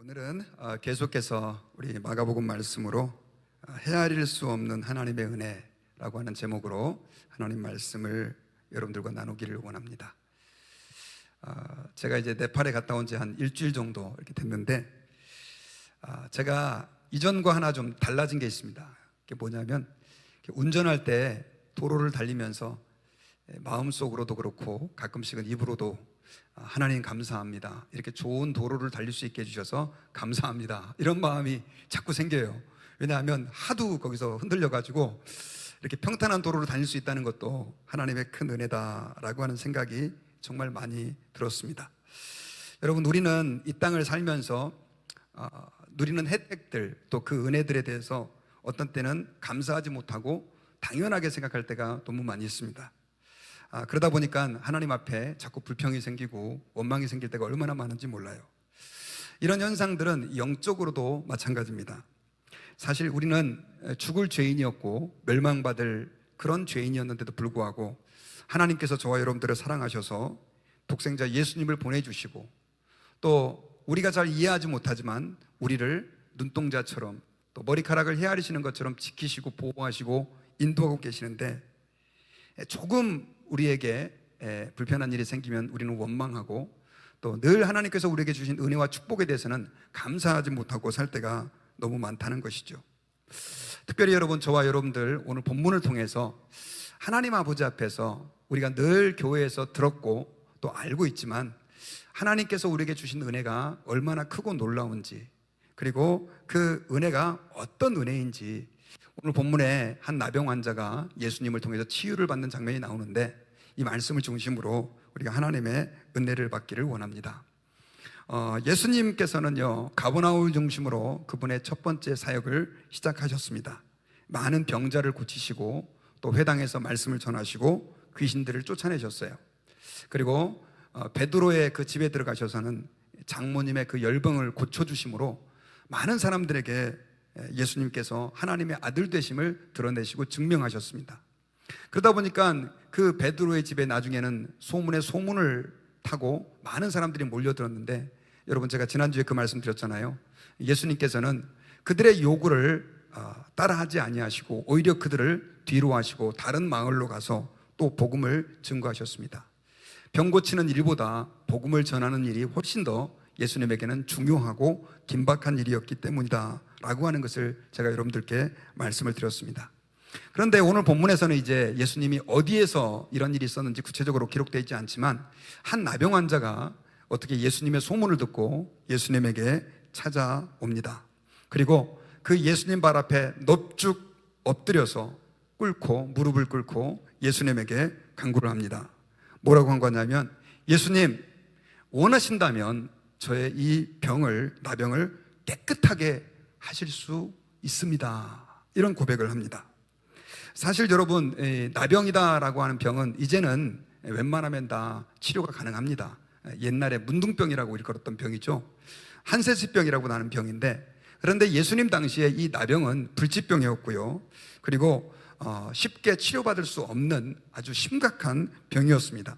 오늘은 계속해서 우리 마가복음 말씀으로 헤아릴 수 없는 하나님의 은혜라고 하는 제목으로 하나님 말씀을 여러분들과 나누기를 원합니다. 제가 이제 네팔에 갔다 온 지 한 일주일 정도 이렇게 됐는데 제가 이전과 하나 좀 달라진 게 있습니다. 그게 뭐냐면 운전할 때 도로를 달리면서 마음속으로도 그렇고 가끔씩은 입으로도 하나님 감사합니다, 이렇게 좋은 도로를 달릴 수 있게 해주셔서 감사합니다, 이런 마음이 자꾸 생겨요. 왜냐하면 하도 거기서 흔들려가지고 이렇게 평탄한 도로를 달릴 수 있다는 것도 하나님의 큰 은혜다라고 하는 생각이 정말 많이 들었습니다. 여러분, 우리는 이 땅을 살면서 누리는 혜택들, 또 그 은혜들에 대해서 어떤 때는 감사하지 못하고 당연하게 생각할 때가 너무 많이 있습니다. 그러다 보니까 하나님 앞에 자꾸 불평이 생기고 원망이 생길 때가 얼마나 많은지 몰라요. 이런 현상들은 영적으로도 마찬가지입니다. 사실 우리는 죽을 죄인이었고 멸망받을 그런 죄인이었는데도 불구하고 하나님께서 저와 여러분들을 사랑하셔서 독생자 예수님을 보내주시고, 또 우리가 잘 이해하지 못하지만 우리를 눈동자처럼 또 머리카락을 헤아리시는 것처럼 지키시고 보호하시고 인도하고 계시는데, 조금 우리에게 불편한 일이 생기면 우리는 원망하고, 또 늘 하나님께서 우리에게 주신 은혜와 축복에 대해서는 감사하지 못하고 살 때가 너무 많다는 것이죠. 특별히 여러분, 저와 여러분들 오늘 본문을 통해서 하나님 아버지 앞에서 우리가 늘 교회에서 들었고 또 알고 있지만 하나님께서 우리에게 주신 은혜가 얼마나 크고 놀라운지, 그리고 그 은혜가 어떤 은혜인지, 오늘 본문에 한 나병 환자가 예수님을 통해서 치유를 받는 장면이 나오는데, 이 말씀을 중심으로 우리가 하나님의 은혜를 받기를 원합니다. 예수님께서는요, 가버나움을 중심으로 그분의 첫 번째 사역을 시작하셨습니다. 많은 병자를 고치시고 또 회당에서 말씀을 전하시고 귀신들을 쫓아내셨어요. 그리고 베드로의 그 집에 들어가셔서는 장모님의 그 열병을 고쳐주심으로 많은 사람들에게 예수님께서 하나님의 아들 되심을 드러내시고 증명하셨습니다. 그러다 보니까 그 베드로의 집에 나중에는 소문에 소문을 타고 많은 사람들이 몰려들었는데, 여러분, 제가 지난주에 그 말씀 드렸잖아요. 예수님께서는 그들의 요구를 따라하지 아니하시고 오히려 그들을 뒤로 하시고 다른 마을로 가서 또 복음을 증거하셨습니다. 병 고치는 일보다 복음을 전하는 일이 훨씬 더 예수님에게는 중요하고 긴박한 일이었기 때문이다 라고 하는 것을 제가 여러분들께 말씀을 드렸습니다. 그런데 오늘 본문에서는 이제 예수님이 어디에서 이런 일이 있었는지 구체적으로 기록되어 있지 않지만, 한 나병 환자가 어떻게 예수님의 소문을 듣고 예수님에게 찾아옵니다. 그리고 그 예수님 발 앞에 넙죽 엎드려서 무릎을 꿇고 예수님에게 간구를 합니다. 뭐라고 한 거냐면, 예수님, 원하신다면 저의 이 나병을 깨끗하게 하실 수 있습니다, 이런 고백을 합니다. 사실 여러분, 나병이다라고 하는 병은 이제는 웬만하면 다 치료가 가능합니다. 옛날에 문둥병이라고 일컬었던 병이죠. 한세시병이라고 하는 병인데, 그런데 예수님 당시에 이 나병은 불치병이었고요, 그리고 쉽게 치료받을 수 없는 아주 심각한 병이었습니다.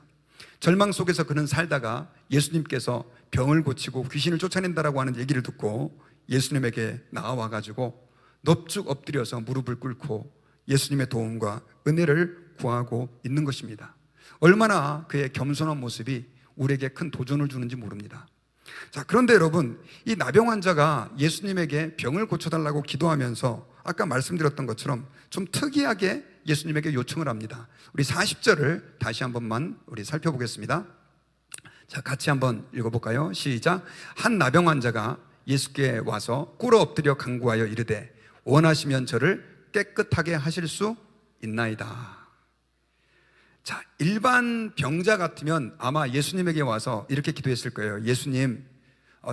절망 속에서 그는 살다가 예수님께서 병을 고치고 귀신을 쫓아낸다라고 하는 얘기를 듣고 예수님에게 나와가지고 넙죽 엎드려서 무릎을 꿇고 예수님의 도움과 은혜를 구하고 있는 것입니다. 얼마나 그의 겸손한 모습이 우리에게 큰 도전을 주는지 모릅니다. 자, 그런데 여러분, 이 나병 환자가 예수님에게 병을 고쳐달라고 기도하면서 아까 말씀드렸던 것처럼 좀 특이하게 예수님에게 요청을 합니다. 우리 40절을 다시 한 번만 우리 살펴보겠습니다. 자, 같이 한번 읽어볼까요? 시작. 한 나병 환자가 예수께 와서 꿇어 엎드려 간구하여 이르되, 원하시면 저를 깨끗하게 하실 수 있나이다. 자, 일반 병자 같으면 아마 예수님에게 와서 이렇게 기도했을 거예요. 예수님,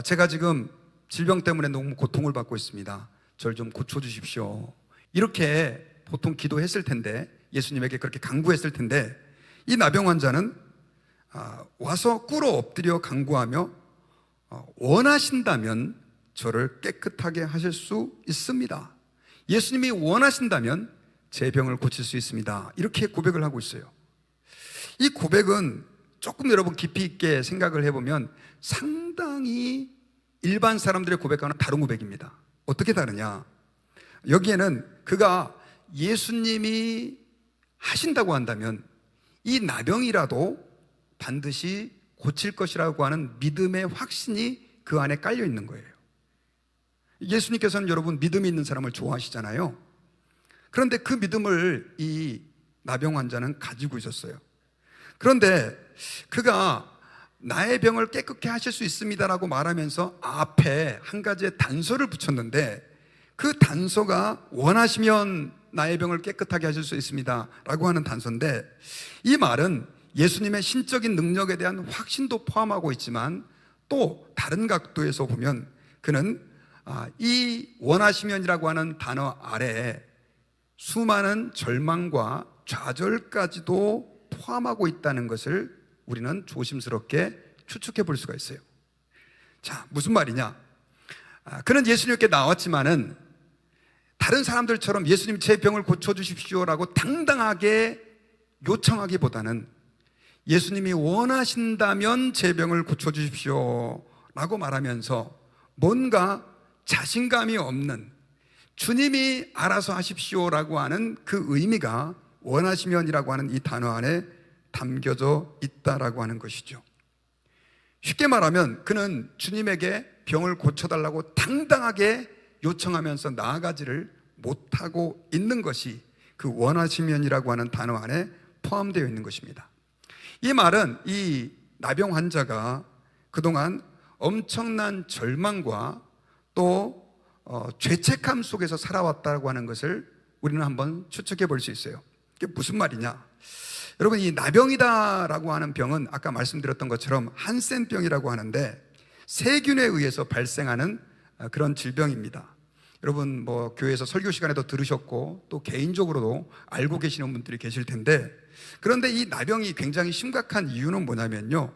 제가 지금 질병 때문에 너무 고통을 받고 있습니다. 저를 좀 고쳐주십시오. 이렇게 보통 기도했을 텐데, 예수님에게 그렇게 간구했을 텐데, 이 나병 환자는 와서 꿇어 엎드려 간구하며 원하신다면 저를 깨끗하게 하실 수 있습니다. 예수님이 원하신다면 제 병을 고칠 수 있습니다, 이렇게 고백을 하고 있어요. 이 고백은 조금 여러분 깊이 있게 생각을 해보면 상당히 일반 사람들의 고백과는 다른 고백입니다. 어떻게 다르냐? 여기에는 그가 예수님이 하신다고 한다면 이 나병이라도 반드시 고칠 것이라고 하는 믿음의 확신이 그 안에 깔려 있는 거예요. 예수님께서는 여러분 믿음이 있는 사람을 좋아하시잖아요. 그런데 그 믿음을 이 나병 환자는 가지고 있었어요. 그런데 그가 나의 병을 깨끗게 하실 수 있습니다라고 말하면서 앞에 한 가지의 단서를 붙였는데, 그 단서가 원하시면 나의 병을 깨끗하게 하실 수 있습니다 라고 하는 단서인데, 이 말은 예수님의 신적인 능력에 대한 확신도 포함하고 있지만 또 다른 각도에서 보면 그는 이 원하시면이라고 하는 단어 아래에 수많은 절망과 좌절까지도 포함하고 있다는 것을 우리는 조심스럽게 추측해 볼 수가 있어요. 자, 무슨 말이냐? 그는 예수님께 나왔지만은 다른 사람들처럼 예수님 제 병을 고쳐주십시오라고 당당하게 요청하기보다는 예수님이 원하신다면 제 병을 고쳐주십시오라고 말하면서 뭔가 자신감이 없는, 주님이 알아서 하십시오라고 하는 그 의미가 원하시면이라고 하는 이 단어 안에 담겨져 있다라고 하는 것이죠. 쉽게 말하면 그는 주님에게 병을 고쳐달라고 당당하게 요청하면서 나아가지를 못하고 있는 것이 그 원하시면이라고 하는 단어 안에 포함되어 있는 것입니다. 이 말은 이 나병 환자가 그동안 엄청난 절망과 또 죄책감 속에서 살아왔다고 하는 것을 우리는 한번 추측해 볼 수 있어요. 이게 무슨 말이냐? 여러분, 이 나병이다라고 하는 병은 아까 말씀드렸던 것처럼 한센병이라고 하는데 세균에 의해서 발생하는 그런 질병입니다. 여러분 교회에서 설교 시간에도 들으셨고 또 개인적으로도 알고 계시는 분들이 계실 텐데, 그런데 이 나병이 굉장히 심각한 이유는 뭐냐면요,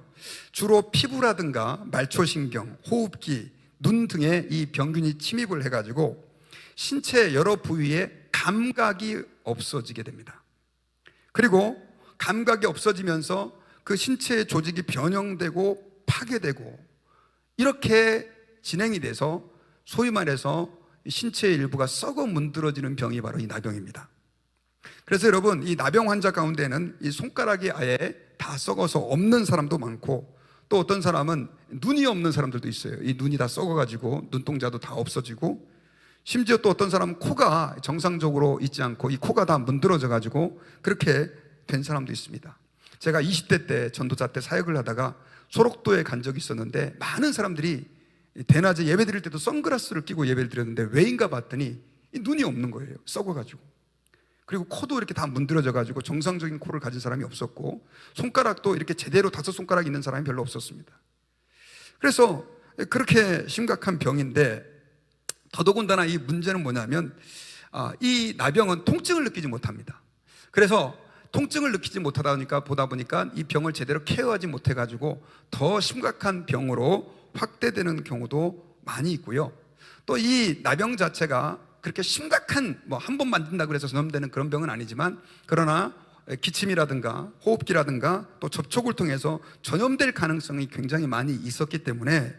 주로 피부라든가 말초신경, 호흡기, 눈 등에 이 병균이 침입을 해가지고 신체 여러 부위에 감각이 없어지게 됩니다. 그리고 감각이 없어지면서 그 신체의 조직이 변형되고 파괴되고 이렇게 진행이 돼서 소위 말해서 신체의 일부가 썩어 문드러지는 병이 바로 이 나병입니다. 그래서 여러분, 이 나병 환자 가운데는 이 손가락이 아예 다 썩어서 없는 사람도 많고, 또 어떤 사람은 눈이 없는 사람들도 있어요. 이 눈이 다 썩어가지고 눈동자도 다 없어지고, 심지어 또 어떤 사람은 코가 정상적으로 있지 않고 이 코가 다 문드러져가지고 그렇게 된 사람도 있습니다. 제가 20대 때 전도자 때 사역을 하다가 소록도에 간 적이 있었는데, 많은 사람들이 대낮에 예배 드릴 때도 선글라스를 끼고 예배를 드렸는데 왜인가 봤더니 이 눈이 없는 거예요. 썩어가지고. 그리고 코도 이렇게 다 문드러져가지고 정상적인 코를 가진 사람이 없었고, 손가락도 이렇게 제대로 5손가락 있는 사람이 별로 없었습니다. 그래서 그렇게 심각한 병인데, 더더군다나 이 문제는 뭐냐면 이 나병은 통증을 느끼지 못합니다. 그래서 통증을 느끼지 못하다 보니까 이 병을 제대로 케어하지 못해가지고 더 심각한 병으로 확대되는 경우도 많이 있고요. 또 이 나병 자체가 그렇게 심각한 한 번 만든다고 해서 전염되는 그런 병은 아니지만, 그러나 기침이라든가 호흡기라든가 또 접촉을 통해서 전염될 가능성이 굉장히 많이 있었기 때문에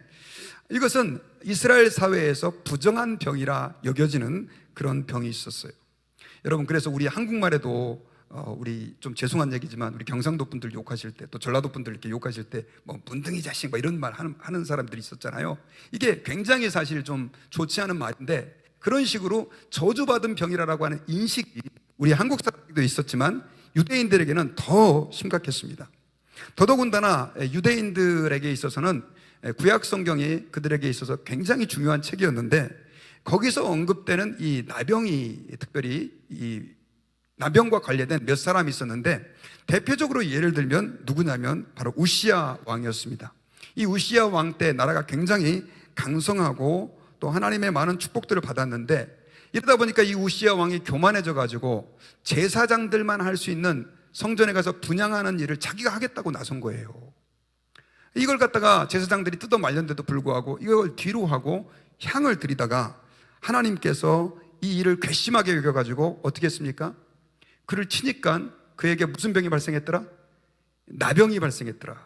이것은 이스라엘 사회에서 부정한 병이라 여겨지는 그런 병이 있었어요. 여러분, 그래서 우리 한국말에도 우리 좀 죄송한 얘기지만 우리 경상도 분들 욕하실 때, 또 전라도 분들 이렇게 욕하실 때 문둥이 자식 이런 말 하는 사람들이 있었잖아요. 이게 굉장히 사실 좀 좋지 않은 말인데, 그런 식으로 저주받은 병이라고 하는 인식이 우리 한국 사람들도 있었지만 유대인들에게는 더 심각했습니다. 더더군다나 유대인들에게 있어서는 구약 성경이 그들에게 있어서 굉장히 중요한 책이었는데, 거기서 언급되는 이 나병이, 특별히 이 나병과 관련된 몇 사람이 있었는데, 대표적으로 예를 들면 누구냐면 바로 우시야 왕이었습니다. 이 우시야 왕 때 나라가 굉장히 강성하고 또 하나님의 많은 축복들을 받았는데, 이러다 보니까 이 우시야 왕이 교만해져 가지고 제사장들만 할 수 있는 성전에 가서 분향하는 일을 자기가 하겠다고 나선 거예요. 이걸 갖다가 제사장들이 뜯어 말렸는데도 불구하고 이걸 뒤로 하고 향을 드리다가 하나님께서 이 일을 괘씸하게 여겨가지고 어떻게 했습니까? 그를 치니까 그에게 무슨 병이 발생했더라? 나병이 발생했더라.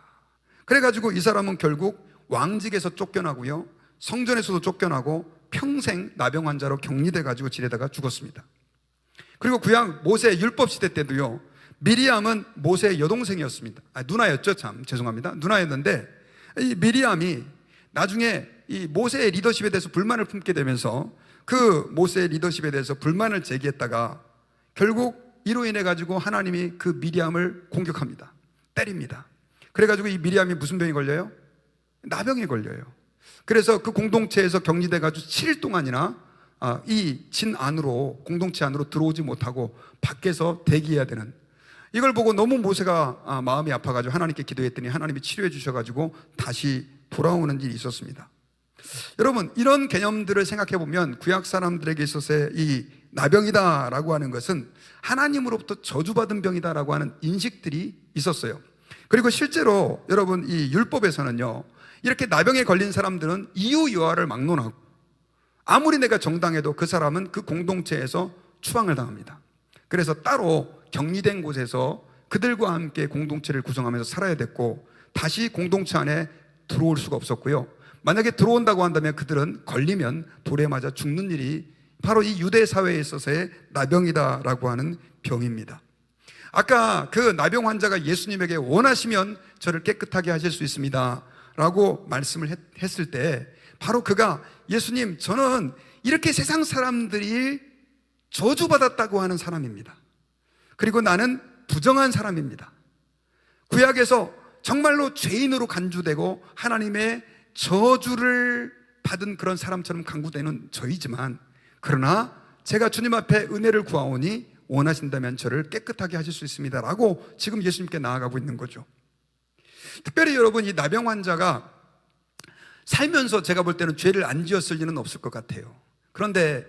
그래가지고 이 사람은 결국 왕직에서 쫓겨나고요, 성전에서도 쫓겨나고 평생 나병 환자로 격리돼 가지고 지내다가 죽었습니다. 그리고 구약 모세 율법 시대 때도요, 미리암은 모세의 여동생이었습니다. 누나였죠. 참 죄송합니다. 누나였는데 이 미리암이 나중에 이 모세의 리더십에 대해서 불만을 품게 되면서 그 모세의 리더십에 대해서 불만을 제기했다가 결국 이로 인해 가지고 하나님이 그 미리암을 공격합니다. 때립니다. 그래가지고 이 미리암이 무슨 병이 걸려요? 나병에 걸려요. 그래서 그 공동체에서 격리돼 가지고 7일 동안이나 이 진 안으로, 공동체 안으로 들어오지 못하고 밖에서 대기해야 되는, 이걸 보고 너무 모세가 마음이 아파가지고 하나님께 기도했더니 하나님이 치료해 주셔가지고 다시 돌아오는 일이 있었습니다. 여러분, 이런 개념들을 생각해 보면 구약 사람들에게 있어서의 이 나병이다라고 하는 것은 하나님으로부터 저주받은 병이다라고 하는 인식들이 있었어요. 그리고 실제로 여러분, 이 율법에서는요, 이렇게 나병에 걸린 사람들은 이유여하를 막론하고 아무리 내가 정당해도 그 사람은 그 공동체에서 추방을 당합니다. 그래서 따로 격리된 곳에서 그들과 함께 공동체를 구성하면서 살아야 됐고, 다시 공동체 안에 들어올 수가 없었고요. 만약에 들어온다고 한다면 그들은 걸리면 돌에 맞아 죽는 일이 바로 이 유대 사회에 있어서의 나병이다라고 하는 병입니다. 아까 그 나병 환자가 예수님에게 원하시면 저를 깨끗하게 하실 수 있습니다 라고 말씀을 했을 때 바로 그가, 예수님, 저는 이렇게 세상 사람들이 저주받았다고 하는 사람입니다. 그리고 나는 부정한 사람입니다. 구약에서 정말로 죄인으로 간주되고 하나님의 저주를 받은 그런 사람처럼 간구되는 저이지만, 그러나 제가 주님 앞에 은혜를 구하오니 원하신다면 저를 깨끗하게 하실 수 있습니다 라고 지금 예수님께 나아가고 있는 거죠. 특별히 여러분, 이 나병 환자가 살면서 제가 볼 때는 죄를 안 지었을 리는 없을 것 같아요. 그런데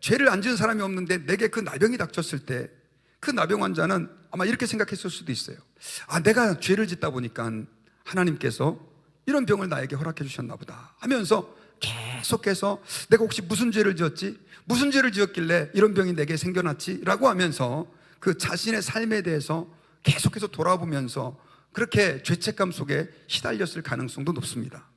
죄를 안 지은 사람이 없는데 내게 그 나병이 닥쳤을 때 그 나병 환자는 아마 이렇게 생각했을 수도 있어요. 내가 죄를 짓다 보니까 하나님께서 이런 병을 나에게 허락해 주셨나 보다 하면서 계속해서 내가 혹시 무슨 죄를 지었지? 무슨 죄를 지었길래 이런 병이 내게 생겨났지? 라고 하면서 그 자신의 삶에 대해서 계속해서 돌아보면서 그렇게 죄책감 속에 시달렸을 가능성도 높습니다.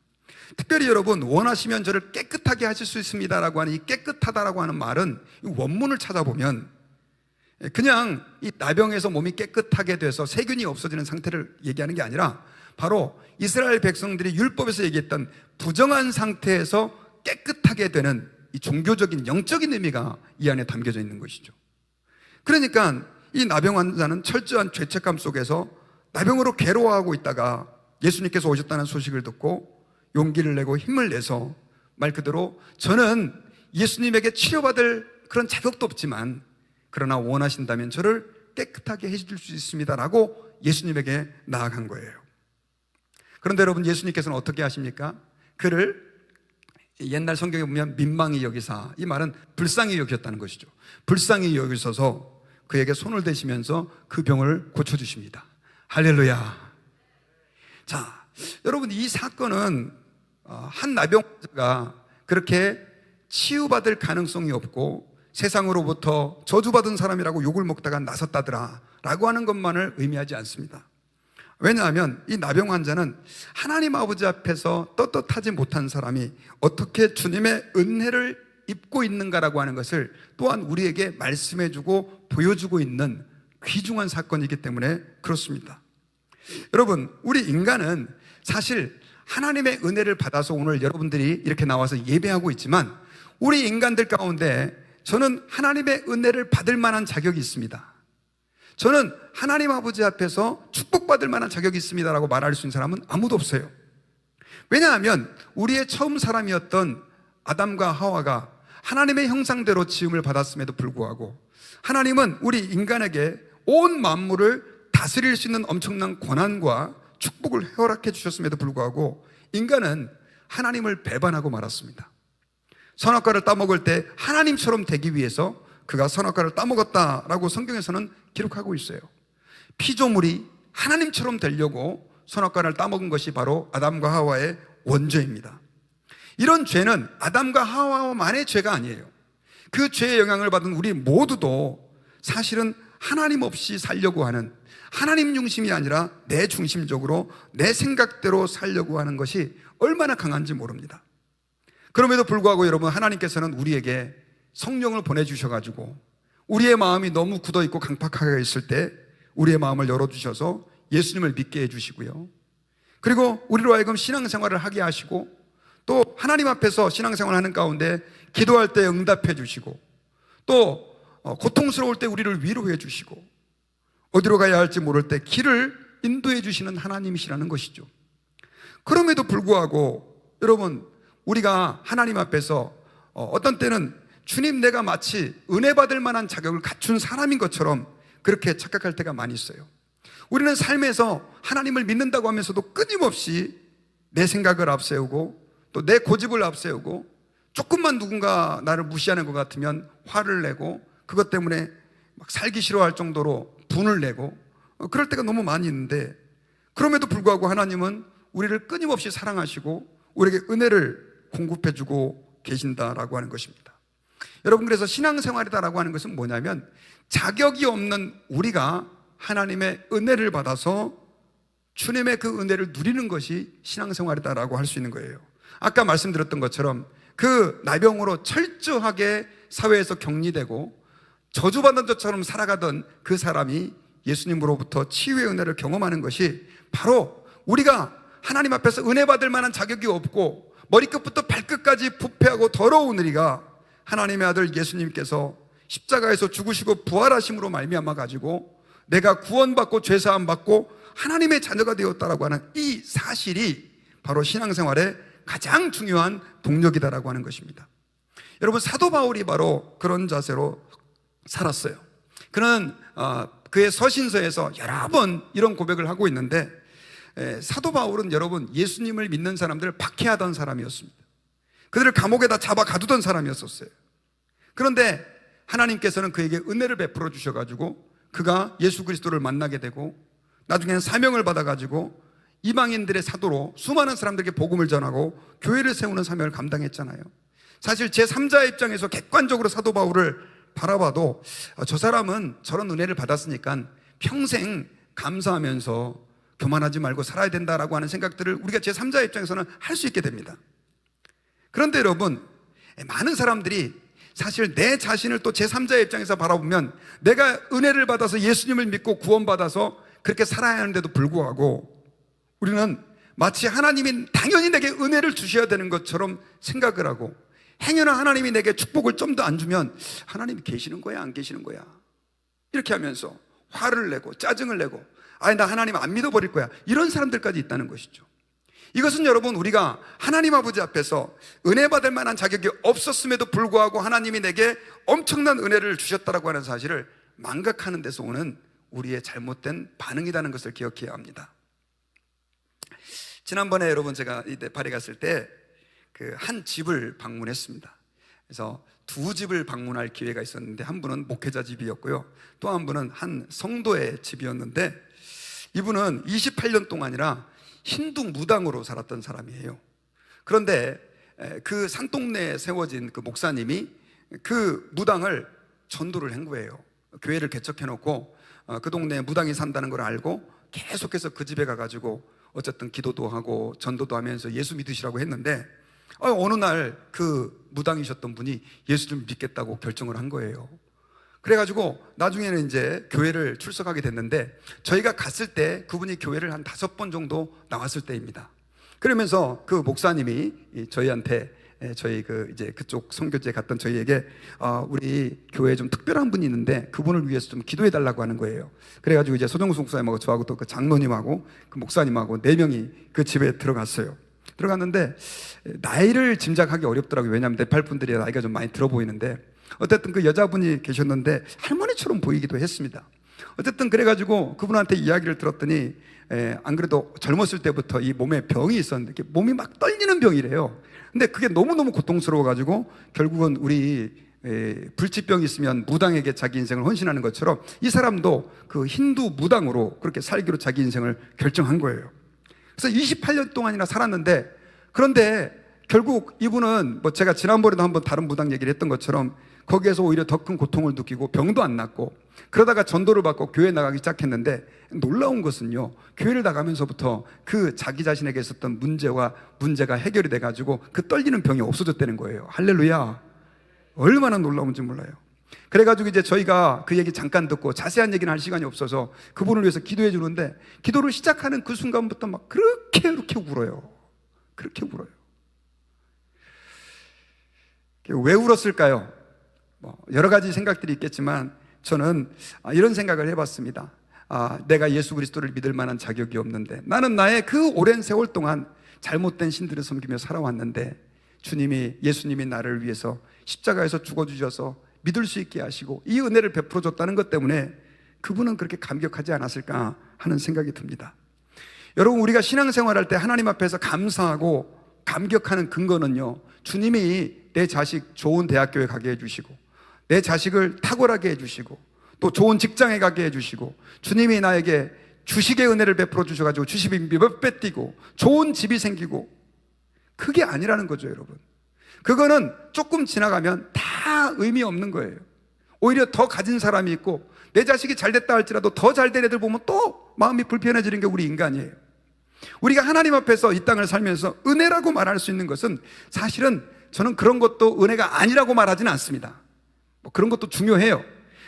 특별히 여러분, 원하시면 저를 깨끗하게 하실 수 있습니다 라고 하는 이 깨끗하다라고 하는 말은 원문을 찾아보면 그냥 이 나병에서 몸이 깨끗하게 돼서 세균이 없어지는 상태를 얘기하는 게 아니라 바로 이스라엘 백성들이 율법에서 얘기했던 부정한 상태에서 깨끗하게 되는 이 종교적인 영적인 의미가 이 안에 담겨져 있는 것이죠. 그러니까 이 나병 환자는 철저한 죄책감 속에서 나병으로 괴로워하고 있다가 예수님께서 오셨다는 소식을 듣고 용기를 내고 힘을 내서 말 그대로 저는 예수님에게 치료받을 그런 자격도 없지만 그러나 원하신다면 저를 깨끗하게 해줄 수 있습니다 라고 예수님에게 나아간 거예요. 그런데 여러분, 예수님께서는 어떻게 하십니까? 그를 옛날 성경에 보면 민망히 여기사, 이 말은 불쌍히 여기셨다는 것이죠. 불쌍히 여기셔서 그에게 손을 대시면서 그 병을 고쳐주십니다. 할렐루야. 자, 여러분, 이 사건은 한 나병자가 그렇게 치유받을 가능성이 없고 세상으로부터 저주받은 사람이라고 욕을 먹다가 나섰다더라 라고 하는 것만을 의미하지 않습니다. 왜냐하면 이 나병 환자는 하나님 아버지 앞에서 떳떳하지 못한 사람이 어떻게 주님의 은혜를 입고 있는가라고 하는 것을 또한 우리에게 말씀해주고 보여주고 있는 귀중한 사건이기 때문에 그렇습니다. 여러분, 우리 인간은 사실 하나님의 은혜를 받아서 오늘 여러분들이 이렇게 나와서 예배하고 있지만 우리 인간들 가운데 저는 하나님의 은혜를 받을 만한 자격이 있습니다. 저는 하나님 아버지 앞에서 축복받을 만한 자격이 있습니다라고 말할 수 있는 사람은 아무도 없어요. 왜냐하면 우리의 처음 사람이었던 아담과 하와가 하나님의 형상대로 지음을 받았음에도 불구하고 하나님은 우리 인간에게 온 만물을 다스릴 수 있는 엄청난 권한과 축복을 허락해 주셨음에도 불구하고 인간은 하나님을 배반하고 말았습니다. 선악과를 따먹을 때 하나님처럼 되기 위해서 그가 선악과를 따먹었다라고 성경에서는 기록하고 있어요. 피조물이 하나님처럼 되려고 선악과를 따먹은 것이 바로 아담과 하와의 원죄입니다. 이런 죄는 아담과 하와만의 죄가 아니에요. 그 죄의 영향을 받은 우리 모두도 사실은 하나님 없이 살려고 하는, 하나님 중심이 아니라 내 중심적으로 내 생각대로 살려고 하는 것이 얼마나 강한지 모릅니다. 그럼에도 불구하고 여러분, 하나님께서는 우리에게 성령을 보내주셔가지고 우리의 마음이 너무 굳어있고 강팍하게 있을 때 우리의 마음을 열어주셔서 예수님을 믿게 해주시고요, 그리고 우리로 하여금 신앙생활을 하게 하시고, 또 하나님 앞에서 신앙생활을 하는 가운데 기도할 때 응답해 주시고, 또 고통스러울 때 우리를 위로해 주시고, 어디로 가야 할지 모를 때 길을 인도해 주시는 하나님이시라는 것이죠. 그럼에도 불구하고 여러분, 우리가 하나님 앞에서 어떤 때는 주님, 내가 마치 은혜 받을 만한 자격을 갖춘 사람인 것처럼 그렇게 착각할 때가 많이 있어요. 우리는 삶에서 하나님을 믿는다고 하면서도 끊임없이 내 생각을 앞세우고 또 내 고집을 앞세우고, 조금만 누군가 나를 무시하는 것 같으면 화를 내고 그것 때문에 막 살기 싫어할 정도로 분을 내고, 그럴 때가 너무 많이 있는데, 그럼에도 불구하고 하나님은 우리를 끊임없이 사랑하시고 우리에게 은혜를 공급해주고 계신다라고 하는 것입니다. 여러분, 그래서 신앙생활이다라고 하는 것은 뭐냐면, 자격이 없는 우리가 하나님의 은혜를 받아서 주님의 그 은혜를 누리는 것이 신앙생활이다라고 할 수 있는 거예요. 아까 말씀드렸던 것처럼 그 나병으로 철저하게 사회에서 격리되고 저주받는 것처럼 살아가던 그 사람이 예수님으로부터 치유의 은혜를 경험하는 것이 바로 우리가 하나님 앞에서 은혜 받을 만한 자격이 없고 머리끝부터 발끝까지 부패하고 더러운 우리가 하나님의 아들 예수님께서 십자가에서 죽으시고 부활하심으로 말미암아 가지고 내가 구원받고 죄사함 받고 하나님의 자녀가 되었다라고 하는 이 사실이 바로 신앙생활의 가장 중요한 동력이다라고 하는 것입니다. 여러분, 사도 바울이 바로 그런 자세로 살았어요. 그는 그의 서신서에서 여러 번 이런 고백을 하고 있는데, 사도 바울은 여러분, 예수님을 믿는 사람들을 박해하던 사람이었습니다. 그들을 감옥에다 잡아 가두던 사람이었었어요. 그런데 하나님께서는 그에게 은혜를 베풀어 주셔가지고 그가 예수 그리스도를 만나게 되고, 나중에는 사명을 받아가지고 이방인들의 사도로 수많은 사람들에게 복음을 전하고 교회를 세우는 사명을 감당했잖아요. 사실 제3자의 입장에서 객관적으로 사도 바울을 바라봐도 저 사람은 저런 은혜를 받았으니까 평생 감사하면서 교만하지 말고 살아야 된다라고 하는 생각들을 우리가 제3자의 입장에서는 할 수 있게 됩니다. 그런데 여러분, 많은 사람들이 사실 내 자신을 또 제3자의 입장에서 바라보면 내가 은혜를 받아서 예수님을 믿고 구원받아서 그렇게 살아야 하는데도 불구하고 우리는 마치 하나님이 당연히 내게 은혜를 주셔야 되는 것처럼 생각을 하고, 행여나 하나님이 내게 축복을 좀 더 안 주면 하나님이 계시는 거야 안 계시는 거야 이렇게 하면서 화를 내고 짜증을 내고, 아니 나 하나님 안 믿어버릴 거야, 이런 사람들까지 있다는 것이죠. 이것은 여러분, 우리가 하나님 아버지 앞에서 은혜 받을 만한 자격이 없었음에도 불구하고 하나님이 내게 엄청난 은혜를 주셨다라고 하는 사실을 망각하는 데서 오는 우리의 잘못된 반응이라는 것을 기억해야 합니다. 지난번에 여러분, 제가 이 네팔에 갔을 때 그 한 집을 방문했습니다. 그래서 두 집을 방문할 기회가 있었는데, 한 분은 목회자 집이었고요, 또 한 분은 한 성도의 집이었는데, 이분은 28년 동안이나 힌두 무당으로 살았던 사람이에요. 그런데 그 산동네에 세워진 그 목사님이 그 무당을 전도를 한 거예요. 교회를 개척해놓고 그 동네에 무당이 산다는 걸 알고 계속해서 그 집에 가가지고 어쨌든 기도도 하고 전도도 하면서 예수 믿으시라고 했는데, 어느 날 그 무당이셨던 분이 예수 좀 믿겠다고 결정을 한 거예요. 그래가지고 나중에는 이제 교회를 출석하게 됐는데, 저희가 갔을 때 그분이 교회를 한 5번 정도 나왔을 때입니다. 그러면서 그 목사님이 저희한테, 저희 이제 그쪽 선교지에 갔던 저희에게 우리 교회에 좀 특별한 분이 있는데 그분을 위해서 좀 기도해 달라고 하는 거예요. 그래가지고 이제 소정수 목사님하고 저하고 또 그 장로님하고 그 목사님하고 4명이 그 집에 들어갔어요. 들어갔는데 나이를 짐작하기 어렵더라고요. 왜냐하면 네팔 분들이 나이가 좀 많이 들어 보이는데, 어쨌든 그 여자분이 계셨는데 할머니처럼 보이기도 했습니다. 어쨌든 그래가지고 그분한테 이야기를 들었더니, 안 그래도 젊었을 때부터 이 몸에 병이 있었는데 이렇게 몸이 막 떨리는 병이래요. 근데 그게 너무너무 고통스러워가지고 결국은 우리 불치병이 있으면 무당에게 자기 인생을 헌신하는 것처럼 이 사람도 그 힌두 무당으로 그렇게 살기로 자기 인생을 결정한 거예요. 그래서 28년 동안이나 살았는데, 그런데 결국 이분은 제가 지난번에도 한번 다른 무당 얘기를 했던 것처럼 거기에서 오히려 더 큰 고통을 느끼고 병도 안 낫고, 그러다가 전도를 받고 교회 나가기 시작했는데, 놀라운 것은요, 교회를 나가면서부터 그 자기 자신에게 있었던 문제가 해결이 돼가지고 그 떨리는 병이 없어졌다는 거예요. 할렐루야. 얼마나 놀라운지 몰라요. 그래가지고 이제 저희가 그 얘기 잠깐 듣고 자세한 얘기는 할 시간이 없어서 그분을 위해서 기도해 주는데, 기도를 시작하는 그 순간부터 막 그렇게 울어요. 그렇게 울어요. 왜 울었을까요? 여러 가지 생각들이 있겠지만 저는 이런 생각을 해봤습니다. 내가 예수 그리스도를 믿을 만한 자격이 없는데, 나는 나의 그 오랜 세월 동안 잘못된 신들을 섬기며 살아왔는데, 예수님이 나를 위해서 십자가에서 죽어주셔서 믿을 수 있게 하시고 이 은혜를 베풀어 줬다는 것 때문에 그분은 그렇게 감격하지 않았을까 하는 생각이 듭니다. 여러분, 우리가 신앙생활할 때 하나님 앞에서 감사하고 감격하는 근거는요, 주님이 내 자식 좋은 대학교에 가게 해주시고, 내 자식을 탁월하게 해주시고, 또 좋은 직장에 가게 해주시고, 주님이 나에게 주식의 은혜를 베풀어 주셔가지고 주식이 몇 배 뛰고 좋은 집이 생기고, 그게 아니라는 거죠, 여러분. 그거는 조금 지나가면 다 의미 없는 거예요. 오히려 더 가진 사람이 있고, 내 자식이 잘 됐다 할지라도 더 잘 된 애들 보면 또 마음이 불편해지는 게 우리 인간이에요. 우리가 하나님 앞에서 이 땅을 살면서 은혜라고 말할 수 있는 것은, 사실은 저는 그런 것도 은혜가 아니라고 말하지는 않습니다. 그런 것도 중요해요.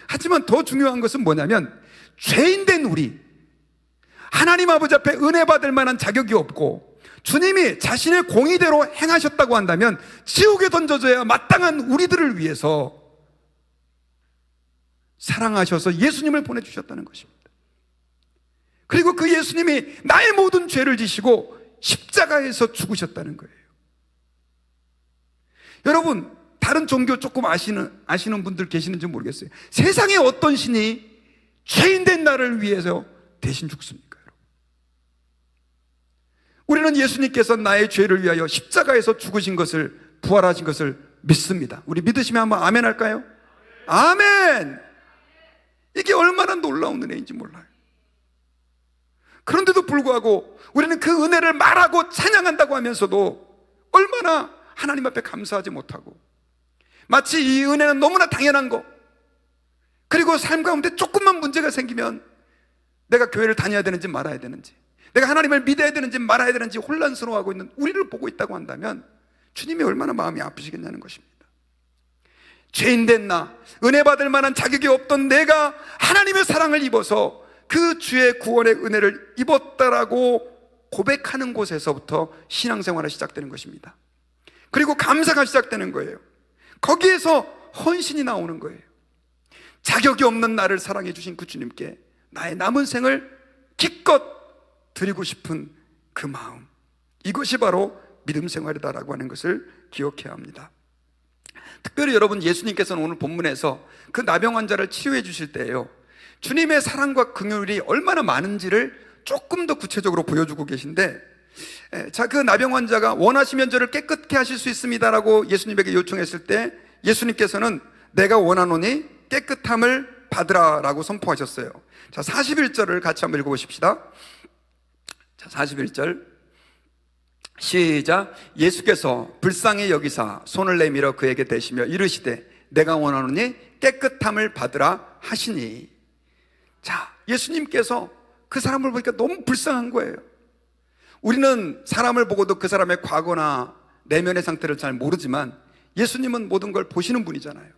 하지만 더 중요한 것은 뭐냐면, 죄인된 우리, 하나님 아버지 앞에 은혜 받을 만한 자격이 없고 주님이 자신의 공의대로 행하셨다고 한다면 지옥에 던져져야 마땅한 우리들을 위해서 사랑하셔서 예수님을 보내주셨다는 것입니다. 그리고 그 예수님이 나의 모든 죄를 지시고 십자가에서 죽으셨다는 거예요. 여러분, 다른 종교 조금 아시는 분들 계시는지 모르겠어요. 세상에 어떤 신이 죄인된 나를 위해서 대신 죽습니까? 우리는 예수님께서 나의 죄를 위하여 십자가에서 죽으신 것을, 부활하신 것을 믿습니다. 우리 믿으시면 한번 아멘 할까요? 아멘! 이게 얼마나 놀라운 은혜인지 몰라요. 그런데도 불구하고 우리는 그 은혜를 말하고 찬양한다고 하면서도 얼마나 하나님 앞에 감사하지 못하고, 마치 이 은혜는 너무나 당연한 거, 그리고 삶 가운데 조금만 문제가 생기면 내가 교회를 다녀야 되는지 말아야 되는지, 내가 하나님을 믿어야 되는지 말아야 되는지 혼란스러워하고 있는 우리를 보고 있다고 한다면 주님이 얼마나 마음이 아프시겠냐는 것입니다. 죄인된 나, 은혜 받을 만한 자격이 없던 내가 하나님의 사랑을 입어서 그 주의 구원의 은혜를 입었다라고 고백하는 곳에서부터 신앙생활이 시작되는 것입니다. 그리고 감사가 시작되는 거예요. 거기에서 헌신이 나오는 거예요. 자격이 없는 나를 사랑해 주신 그 주님께 나의 남은 생을 기껏 드리고 싶은 그 마음, 이것이 바로 믿음 생활이다라고 하는 것을 기억해야 합니다. 특별히 여러분, 예수님께서는 오늘 본문에서 그 나병 환자를 치료해 주실 때예요, 주님의 사랑과 긍휼이 얼마나 많은지를 조금 더 구체적으로 보여주고 계신데, 자, 그 나병 환자가 원하시면 저를 깨끗게 하실 수 있습니다라고 예수님에게 요청했을 때 예수님께서는 내가 원하노니 깨끗함을 받으라라고 선포하셨어요. 자, 41절을 같이 한번 읽어보십시다. 자, 41절 시작. 예수께서 불쌍히 여기사 손을 내밀어 그에게 대시며 이르시되 내가 원하노니 깨끗함을 받으라 하시니. 자, 예수님께서 그 사람을 보니까 너무 불쌍한 거예요. 우리는 사람을 보고도 그 사람의 과거나 내면의 상태를 잘 모르지만 예수님은 모든 걸 보시는 분이잖아요.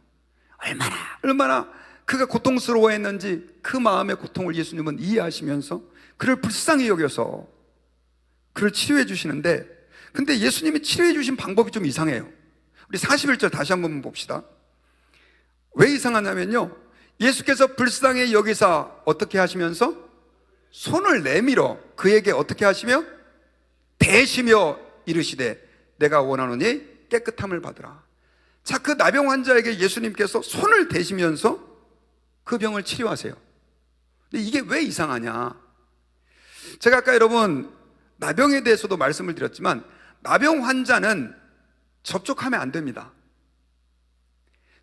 얼마나 그가 고통스러워했는지 그 마음의 고통을 예수님은 이해하시면서 그를 불쌍히 여겨서 그를 치료해 주시는데, 근데 예수님이 치료해 주신 방법이 좀 이상해요. 우리 41절 다시 한번 봅시다. 왜 이상하냐면요, 예수께서 불쌍히 여기사 어떻게 하시면서 손을 내밀어 그에게 어떻게 하시며 대시며 이르시되 내가 원하노니 깨끗함을 받으라. 자, 그 나병 환자에게 예수님께서 손을 대시면서 그 병을 치료하세요. 근데 이게 왜 이상하냐? 제가 아까 여러분 나병에 대해서도 말씀을 드렸지만 나병 환자는 접촉하면 안 됩니다.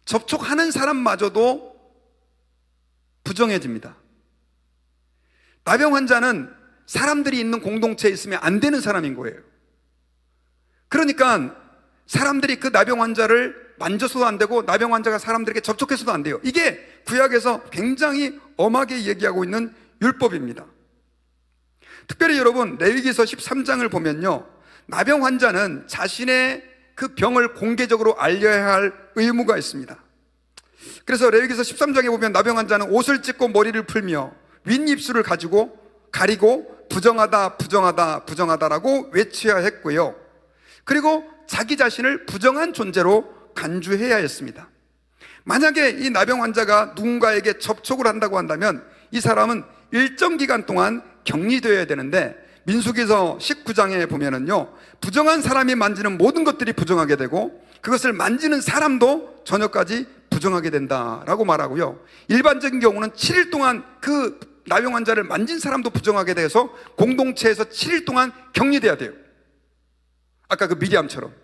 접촉하는 사람마저도 부정해집니다. 나병 환자는 사람들이 있는 공동체에 있으면 안 되는 사람인 거예요. 그러니까 사람들이 그 나병 환자를 만져서도 안 되고 나병 환자가 사람들에게 접촉해서도 안 돼요. 이게 구약에서 굉장히 엄하게 얘기하고 있는 율법입니다. 특별히 여러분, 레위기서 13장을 보면요, 나병 환자는 자신의 그 병을 공개적으로 알려야 할 의무가 있습니다. 그래서 레위기서 13장에 보면 나병 환자는 옷을 찢고 머리를 풀며 윗입술을 가지고 가리고 부정하다 부정하다 부정하다라고 외쳐야 했고요, 그리고 자기 자신을 부정한 존재로 간주해야 했습니다. 만약에 이 나병 환자가 누군가에게 접촉을 한다고 한다면 이 사람은 일정 기간 동안 격리되어야 되는데, 민수기서 19장에 보면은요, 부정한 사람이 만지는 모든 것들이 부정하게 되고 그것을 만지는 사람도 저녁까지 부정하게 된다라고 말하고요, 일반적인 경우는 7일 동안 그 나병 환자를 만진 사람도 부정하게 돼서 공동체에서 7일 동안 격리돼야 돼요. 아까 그 미리암처럼.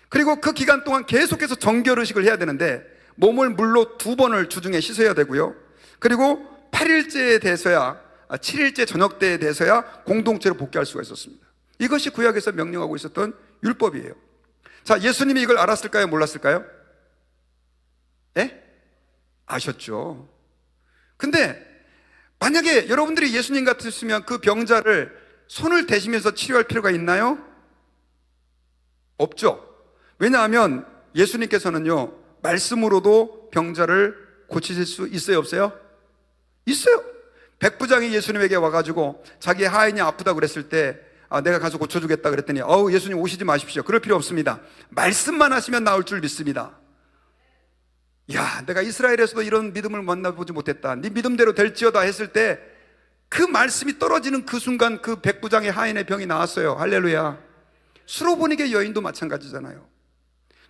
그리고 그 기간 동안 계속해서 정결의식을 해야 되는데 몸을 물로 2번을 주중에 씻어야 되고요, 그리고 8일째에 돼서야 7일째 저녁 때에 돼서야 공동체로 복귀할 수가 있었습니다. 이것이 구약에서 명령하고 있었던 율법이에요. 자, 예수님이 이걸 알았을까요? 몰랐을까요? 예? 아셨죠. 근데 만약에 여러분들이 예수님 같으시면 그 병자를 손을 대시면서 치료할 필요가 있나요? 없죠. 왜냐하면 예수님께서는요, 말씀으로도 병자를 고치실 수 있어요, 없어요? 있어요. 백부장이 예수님에게 와가지고 자기 하인이 아프다 그랬을 때 내가 가서 고쳐주겠다 그랬더니 예수님 오시지 마십시오. 그럴 필요 없습니다. 말씀만 하시면 나을 줄 믿습니다. 야, 내가 이스라엘에서도 이런 믿음을 만나보지 못했다. 네 믿음대로 될지어다 했을 때 그 말씀이 떨어지는 그 순간 그 백부장의 하인의 병이 나았어요. 할렐루야. 수로보니게 여인도 마찬가지잖아요.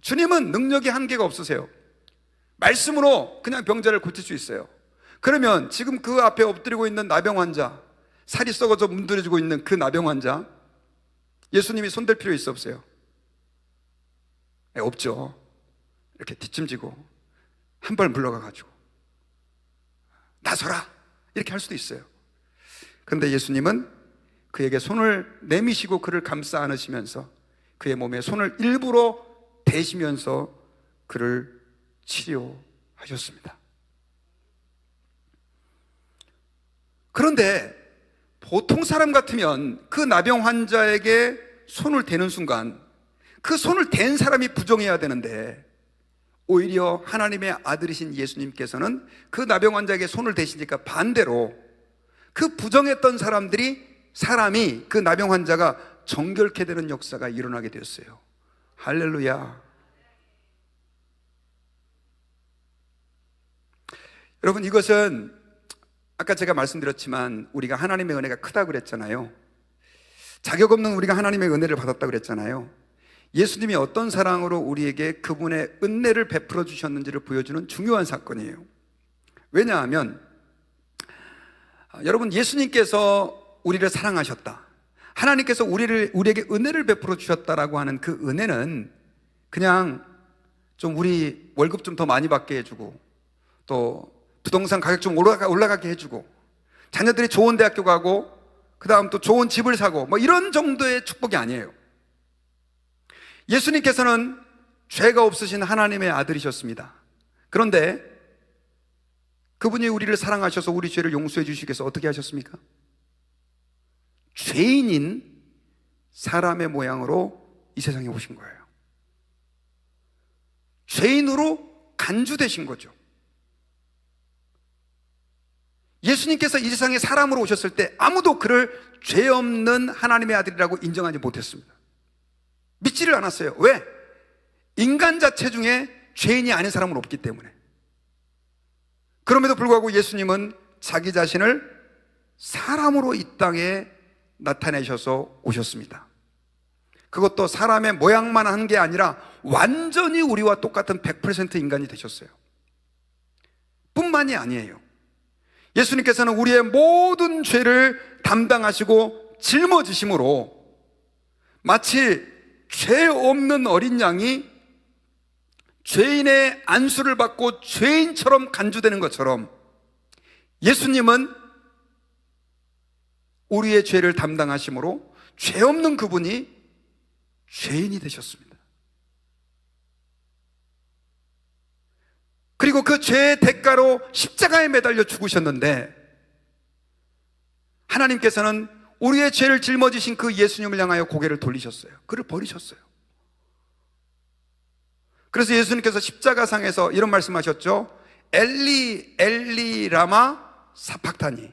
주님은 능력이 한계가 없으세요. 말씀으로 그냥 병자를 고칠 수 있어요. 그러면 지금 그 앞에 엎드리고 있는 나병 환자, 살이 썩어져 문드러지고 있는 그 나병 환자, 예수님이 손댈 필요 있어 없어요? 없죠. 이렇게 뒷짐지고 한 발 물러가가지고 나서라 이렇게 할 수도 있어요. 그런데 예수님은 그에게 손을 내미시고 그를 감싸 안으시면서 그의 몸에 손을 일부러 대시면서 그를 치료하셨습니다. 그런데 보통 사람 같으면 그 나병 환자에게 손을 대는 순간 그 손을 댄 사람이 부정해야 되는데, 오히려 하나님의 아들이신 예수님께서는 그 나병 환자에게 손을 대시니까 반대로 그 부정했던 사람이 그 나병 환자가 정결케 되는 역사가 일어나게 되었어요. 할렐루야. 여러분, 이것은 아까 제가 말씀드렸지만 우리가 하나님의 은혜가 크다고 그랬잖아요. 자격 없는 우리가 하나님의 은혜를 받았다고 그랬잖아요. 예수님이 어떤 사랑으로 우리에게 그분의 은혜를 베풀어 주셨는지를 보여주는 중요한 사건이에요. 왜냐하면 여러분, 예수님께서 우리를 사랑하셨다, 하나님께서 우리에게 은혜를 베풀어 주셨다라고 하는 그 은혜는 그냥 좀 우리 월급 좀 더 많이 받게 해주고, 또 부동산 가격 좀 올라가게 해주고, 자녀들이 좋은 대학교 가고, 그 다음 또 좋은 집을 사고, 뭐 이런 정도의 축복이 아니에요. 예수님께서는 죄가 없으신 하나님의 아들이셨습니다. 그런데 그분이 우리를 사랑하셔서 우리 죄를 용서해 주시기 위해서 어떻게 하셨습니까? 죄인인 사람의 모양으로 이 세상에 오신 거예요. 죄인으로 간주되신 거죠. 예수님께서 이 세상에 사람으로 오셨을 때 아무도 그를 죄 없는 하나님의 아들이라고 인정하지 못했습니다. 믿지를 않았어요. 왜? 인간 자체 중에 죄인이 아닌 사람은 없기 때문에. 그럼에도 불구하고 예수님은 자기 자신을 사람으로 이 땅에 나타내셔서 오셨습니다. 그것도 사람의 모양만 한 게 아니라 완전히 우리와 똑같은 100% 인간이 되셨어요. 뿐만이 아니에요. 예수님께서는 우리의 모든 죄를 담당하시고 짊어지심으로 마치 죄 없는 어린 양이 죄인의 안수를 받고 죄인처럼 간주되는 것처럼 예수님은 우리의 죄를 담당하심으로 죄 없는 그분이 죄인이 되셨습니다. 그리고 그 죄의 대가로 십자가에 매달려 죽으셨는데, 하나님께서는 우리의 죄를 짊어지신 그 예수님을 향하여 고개를 돌리셨어요. 그를 버리셨어요. 그래서 예수님께서 십자가상에서 이런 말씀하셨죠. 엘리 엘리 라마 사팍타니,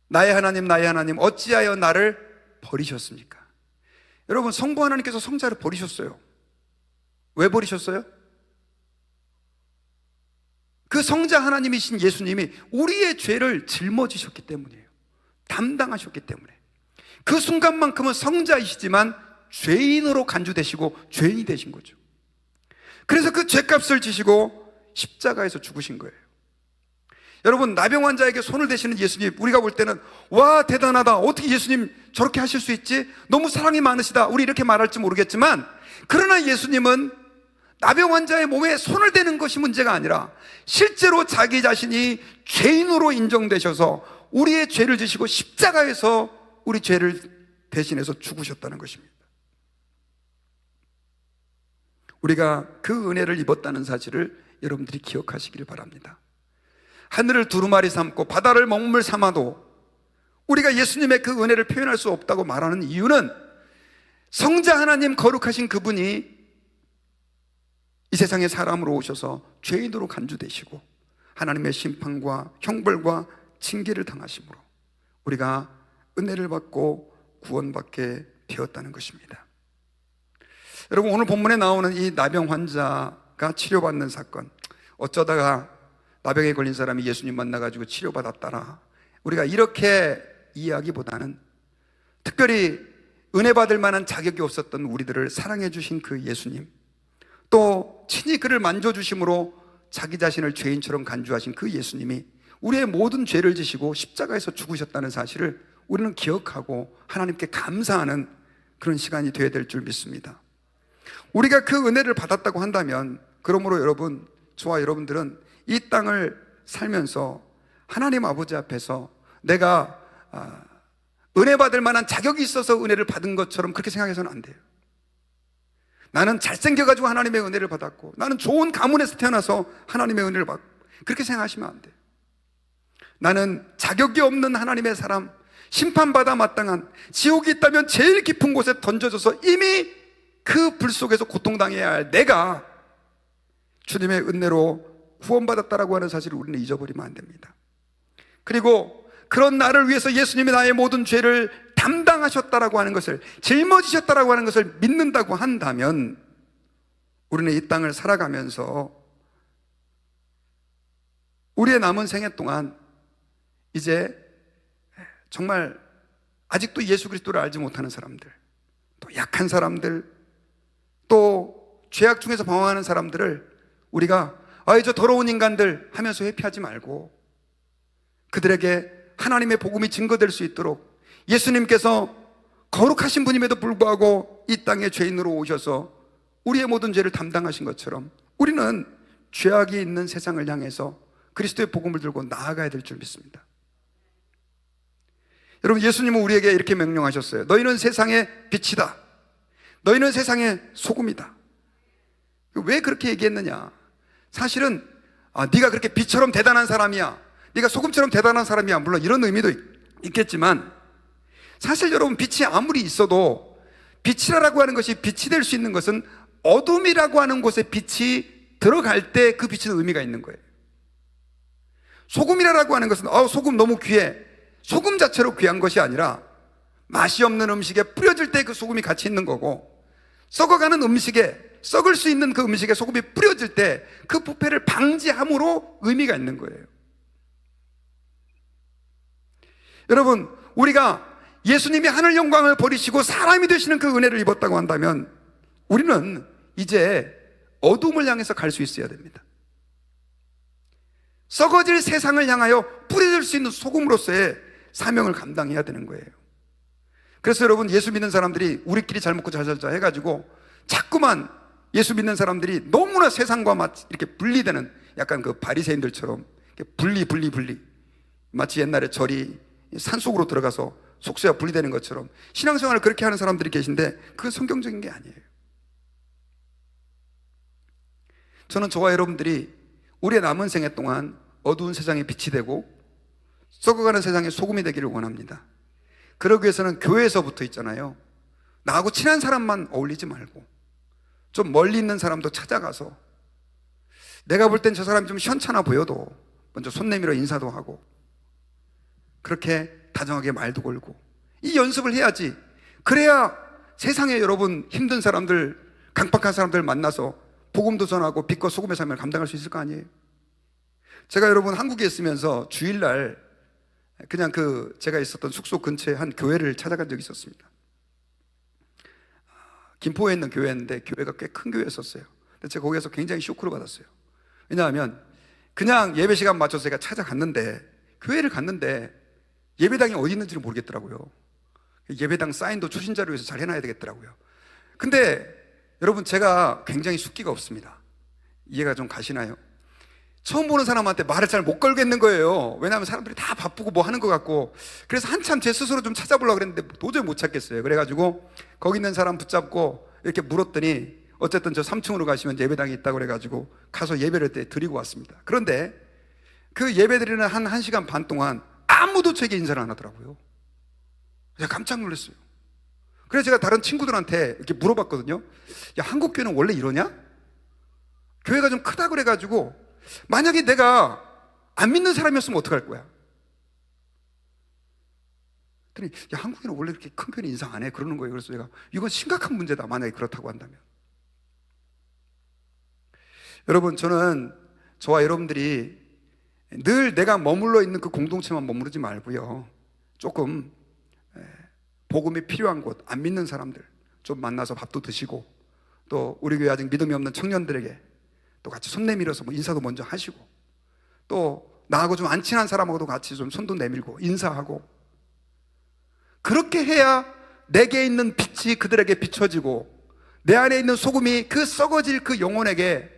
나의 하나님 어찌하여 나를 버리셨습니까? 여러분, 성부 하나님께서 성자를 버리셨어요. 왜 버리셨어요? 그 성자 하나님이신 예수님이 우리의 죄를 짊어지셨기 때문이에요. 담당하셨기 때문에. 그 순간만큼은 성자이시지만 죄인으로 간주되시고 죄인이 되신 거죠. 그래서 그 죄값을 지시고 십자가에서 죽으신 거예요. 여러분, 나병 환자에게 손을 대시는 예수님, 우리가 볼 때는 와, 대단하다, 어떻게 예수님 저렇게 하실 수 있지? 너무 사랑이 많으시다, 우리 이렇게 말할지 모르겠지만, 그러나 예수님은 나병 환자의 몸에 손을 대는 것이 문제가 아니라 실제로 자기 자신이 죄인으로 인정되셔서 우리의 죄를 지시고 십자가에서 우리 죄를 대신해서 죽으셨다는 것입니다. 우리가 그 은혜를 입었다는 사실을 여러분들이 기억하시기를 바랍니다. 하늘을 두루마리 삼고 바다를 먹물 삼아도 우리가 예수님의 그 은혜를 표현할 수 없다고 말하는 이유는, 성자 하나님 거룩하신 그분이 이 세상에 사람으로 오셔서 죄인으로 간주되시고 하나님의 심판과 형벌과 징계를 당하심으로 우리가 은혜를 받고 구원받게 되었다는 것입니다. 여러분, 오늘 본문에 나오는 이 나병 환자가 치료받는 사건, 어쩌다가 나병에 걸린 사람이 예수님 만나가지고 치료받았다라, 우리가 이렇게 이해하기보다는 특별히 은혜 받을 만한 자격이 없었던 우리들을 사랑해 주신 그 예수님, 또 친히 그를 만져주심으로 자기 자신을 죄인처럼 간주하신 그 예수님이 우리의 모든 죄를 지시고 십자가에서 죽으셨다는 사실을 우리는 기억하고 하나님께 감사하는 그런 시간이 되어야 될 줄 믿습니다. 우리가 그 은혜를 받았다고 한다면, 그러므로 여러분, 저와 여러분들은 이 땅을 살면서 하나님 아버지 앞에서 내가 은혜 받을 만한 자격이 있어서 은혜를 받은 것처럼 그렇게 생각해서는 안 돼요. 나는 잘생겨가지고 하나님의 은혜를 받았고, 나는 좋은 가문에서 태어나서 하나님의 은혜를 받고, 그렇게 생각하시면 안 돼요. 나는 자격이 없는 하나님의 사람, 심판받아 마땅한, 지옥이 있다면 제일 깊은 곳에 던져져서 이미 그 불 속에서 고통당해야 할 내가 주님의 은혜로 구원받았다라고 하는 사실을 우리는 잊어버리면 안 됩니다. 그리고 그런 나를 위해서 예수님이 나의 모든 죄를 담당하셨다라고 하는 것을, 짊어지셨다라고 하는 것을 믿는다고 한다면, 우리는 이 땅을 살아가면서 우리의 남은 생애 동안 이제 정말 아직도 예수 그리스도를 알지 못하는 사람들, 또 약한 사람들, 또 죄악 중에서 방황하는 사람들을 우리가 저 더러운 인간들 하면서 회피하지 말고, 그들에게 하나님의 복음이 증거될 수 있도록 예수님께서 거룩하신 분임에도 불구하고 이 땅에 죄인으로 오셔서 우리의 모든 죄를 담당하신 것처럼 우리는 죄악이 있는 세상을 향해서 그리스도의 복음을 들고 나아가야 될 줄 믿습니다. 여러분, 예수님은 우리에게 이렇게 명령하셨어요. 너희는 세상의 빛이다. 너희는 세상의 소금이다. 왜 그렇게 얘기했느냐? 사실은 네가 그렇게 빛처럼 대단한 사람이야, 네가 소금처럼 대단한 사람이야, 물론 이런 의미도 있겠지만, 사실 여러분, 빛이 아무리 있어도 빛이라고 하는 것이 빛이 될 수 있는 것은 어둠이라고 하는 곳에 빛이 들어갈 때 그 빛은 의미가 있는 거예요. 소금이라고 하는 것은 소금 너무 귀해, 소금 자체로 귀한 것이 아니라 맛이 없는 음식에 뿌려질 때 그 소금이 같이 있는 거고, 썩어가는 음식에, 썩을 수 있는 그 음식에 소금이 뿌려질 때 그 부패를 방지함으로 의미가 있는 거예요. 여러분, 우리가 예수님이 하늘 영광을 버리시고 사람이 되시는 그 은혜를 입었다고 한다면 우리는 이제 어둠을 향해서 갈 수 있어야 됩니다. 썩어질 세상을 향하여 뿌려질 수 있는 소금으로서의 사명을 감당해야 되는 거예요. 그래서 여러분, 예수 믿는 사람들이 우리끼리 잘 먹고 잘 살자 해가지고 자꾸만 예수 믿는 사람들이 너무나 세상과 이렇게 분리되는, 약간 그 바리새인들처럼 분리 마치 옛날에 절이 산속으로 들어가서 속세와 분리되는 것처럼 신앙생활을 그렇게 하는 사람들이 계신데, 그건 성경적인 게 아니에요. 저는 저와 여러분들이 우리의 남은 생애 동안 어두운 세상에 빛이 되고 썩어가는 세상에 소금이 되기를 원합니다. 그러기 위해서는 교회에서부터 있잖아요. 나하고 친한 사람만 어울리지 말고 좀 멀리 있는 사람도 찾아가서 내가 볼 땐 저 사람이 좀 시원찮아 보여도 먼저 손 내밀어 인사도 하고 그렇게 다정하게 말도 걸고 이 연습을 해야지. 그래야 세상에 여러분 힘든 사람들, 강박한 사람들 만나서 복음도 전하고 빛과 소금의 삶을 감당할 수 있을 거 아니에요. 제가 여러분 한국에 있으면서 주일날 그냥 제가 있었던 숙소 근처에 한 교회를 찾아간 적이 있었습니다. 김포에 있는 교회였는데 교회가 꽤 큰 교회였었어요. 근데 제가 거기에서 굉장히 쇼크를 받았어요. 왜냐하면 그냥 예배 시간 맞춰서 제가 찾아갔는데 교회를 갔는데 예배당이 어디 있는지를 모르겠더라고요. 예배당 사인도 초신자로 해서 잘 해놔야 되겠더라고요. 근데 여러분 제가 굉장히 숫기가 없습니다. 이해가 좀 가시나요? 처음 보는 사람한테 말을 잘 못 걸겠는 거예요. 왜냐하면 사람들이 다 바쁘고 뭐 하는 것 같고. 그래서 한참 제 스스로 좀 찾아보려고 그랬는데 도저히 못 찾겠어요. 그래가지고 거기 있는 사람 붙잡고 이렇게 물었더니 어쨌든 저 3층으로 가시면 예배당이 있다고 그래가지고 가서 예배를 드리고 왔습니다. 그런데 그 예배 드리는 한 1시간 반 동안 아무도 제게 인사를 안 하더라고요. 제가 깜짝 놀랐어요. 그래서 제가 다른 친구들한테 이렇게 물어봤거든요. 야, 한국 교회는 원래 이러냐? 교회가 좀 크다 그래가지고 만약에 내가 안 믿는 사람이었으면 어떡할 거야? 그랬더니 야, 한국에는 원래 이렇게 큰 편이 인사 안 해 그러는 거예요. 그래서 제가 이건 심각한 문제다 만약에 그렇다고 한다면. 여러분 저는 저와 여러분들이 늘 내가 머물러 있는 그 공동체만 머무르지 말고요, 조금 복음이 필요한 곳, 안 믿는 사람들 좀 만나서 밥도 드시고, 또 우리 교회 아직 믿음이 없는 청년들에게 또 같이 손 내밀어서 뭐 인사도 먼저 하시고, 또 나하고 좀 안 친한 사람하고도 같이 좀 손도 내밀고 인사하고, 그렇게 해야 내게 있는 빛이 그들에게 비춰지고 내 안에 있는 소금이 그 썩어질 그 영혼에게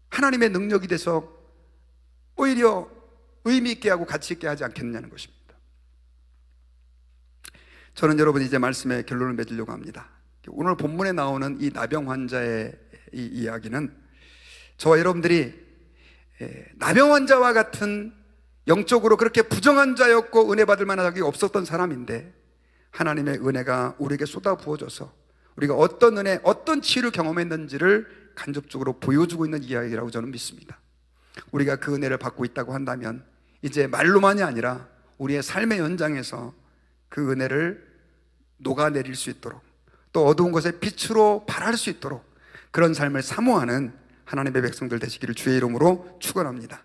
하나님의 능력이 돼서 오히려 의미 있게 하고 가치 있게 하지 않겠느냐는 것입니다. 저는 여러분 이제 말씀의 결론을 맺으려고 합니다. 오늘 본문에 나오는 이 나병 환자의 이 이야기는 저와 여러분들이 나병 환자와 같은 영적으로 그렇게 부정한 자였고 은혜 받을 만한 적이 없었던 사람인데 하나님의 은혜가 우리에게 쏟아 부어져서 우리가 어떤 은혜, 어떤 치유를 경험했는지를 간접적으로 보여주고 있는 이야기라고 저는 믿습니다. 우리가 그 은혜를 받고 있다고 한다면 이제 말로만이 아니라 우리의 삶의 현장에서 그 은혜를 녹아내릴 수 있도록, 또 어두운 곳에 빛으로 발할 수 있도록 그런 삶을 사모하는 하나님의 백성들 되시기를 주의 이름으로 축원합니다.